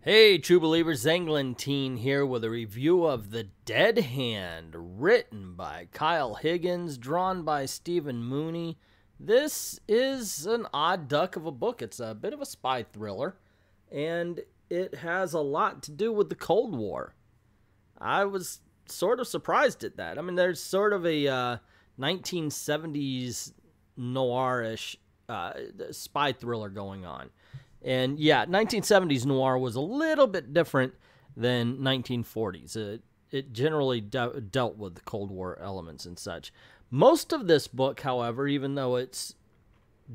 Hey, true believers, ENGLENTINE here with a review of The Dead Hand, written by Kyle Higgins, drawn by Stephen Mooney. This is an odd duck of a book. It's a bit of a spy thriller, and it has a lot to do with the Cold War. I was sort of surprised at that. I mean, there's sort of a 1970s noirish spy thriller going on. And yeah, 1970s noir was a little bit different than 1940s. It generally dealt with the Cold War elements and such. Most of this book, however, even though it's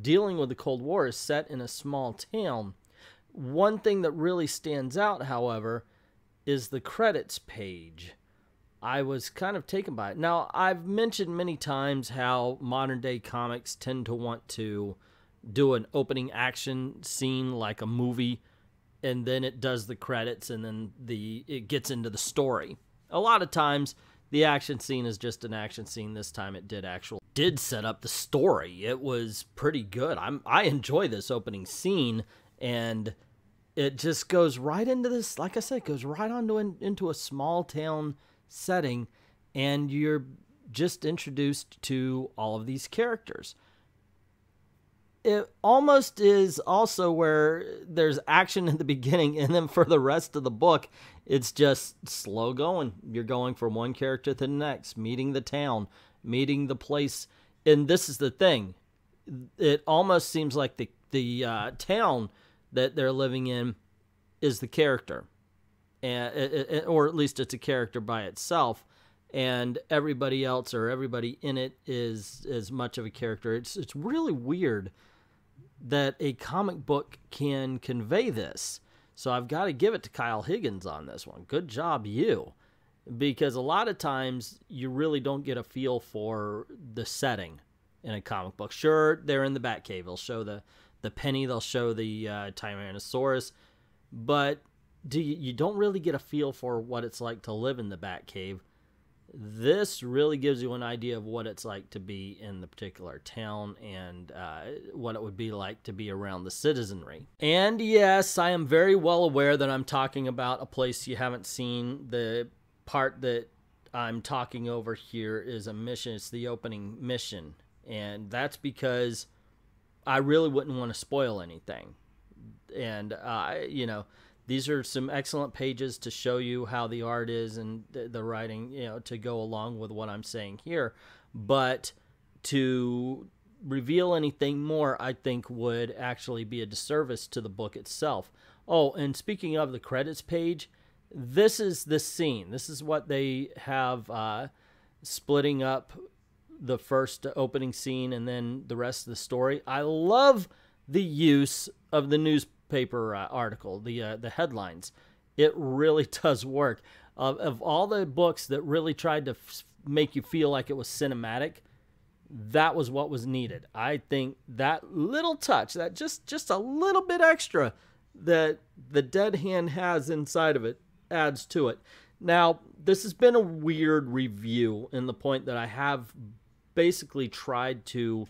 dealing with the Cold War, is set in a small town. One thing that really stands out, however, is the credits page. I was kind of taken by it. Now, I've mentioned many times how modern-day comics tend to want to do an opening action scene like a movie, and then it does the credits, and then it gets into the story. A lot of times the action scene is just an action scene. This time it did set up the story. It was pretty good. I enjoy this opening scene, and it just goes right into this, like I said, it goes right into a small town setting, and you're just introduced to all of these characters. It almost is also where there's action in the beginning, and then for the rest of the book, it's just slow going. You're going from one character to the next, meeting the town, meeting the place. And this is the thing. It almost seems like the town that they're living in is the character. Or at least it's a character by itself. And everybody else or everybody in it is as much of a character. It's really weird that a comic book can convey this. So I've got to give it to Kyle Higgins on this one. Good job, you. Because a lot of times you really don't get a feel for the setting in a comic book. Sure, they're in the Batcave. They'll show the penny. They'll show the Tyrannosaurus. But you don't really get a feel for what it's like to live in the Batcave. This really gives you an idea of what it's like to be in the particular town and what it would be like to be around the citizenry. And yes, I am very well aware that I'm talking about a place you haven't seen. The part that I'm talking over here is a mission. It's the opening mission. And that's because I really wouldn't want to spoil anything. And, you know, these are some excellent pages to show you how the art is and the writing, you know, to go along with what I'm saying here. But to reveal anything more, I think, would actually be a disservice to the book itself. Oh, and speaking of the credits page, this is the scene. This is what they have splitting up the first opening scene and then the rest of the story. I love the use of the newspaper article, the headlines. It really does work. Of all the books that really tried to make you feel like it was cinematic, that was what was needed. I think that little touch, that just a little bit extra that the Dead Hand has inside of it adds to it. Now, this has been a weird review in the point that I have basically tried to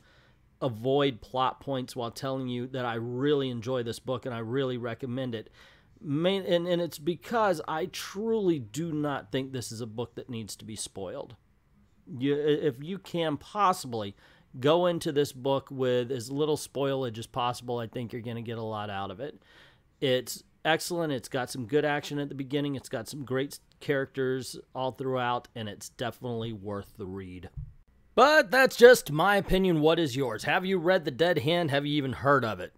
avoid plot points while telling you that I really enjoy this book and I really recommend it. And it's because I truly do not think this is a book that needs to be spoiled. If you can possibly go into this book with as little spoilage as possible, I think you're going to get a lot out of it. It's excellent. It's got some good action at the beginning. It's got some great characters all throughout, and it's definitely worth the read. But that's just my opinion. What is yours? Have you read The Dead Hand? Have you even heard of it?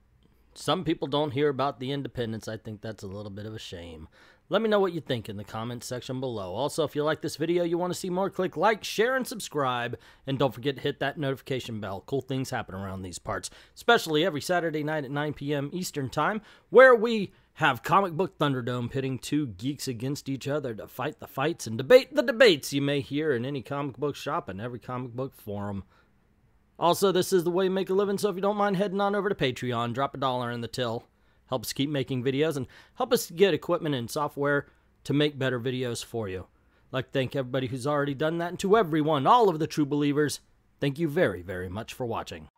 Some people don't hear about the independents. I think that's a little bit of a shame. Let me know what you think in the comments section below. Also, if you like this video, you want to see more, click like, share, and subscribe. And don't forget to hit that notification bell. Cool things happen around these parts, especially every Saturday night at 9 p.m. Eastern Time, where we have Comic Book Thunderdome pitting two geeks against each other to fight the fights and debate the debates you may hear in any comic book shop and every comic book forum. Also, this is the way you make a living, so if you don't mind heading on over to Patreon, drop $1 in the till. Help us keep making videos and help us get equipment and software to make better videos for you. I'd like to thank everybody who's already done that, and to everyone, all of the true believers, thank you very, very much for watching.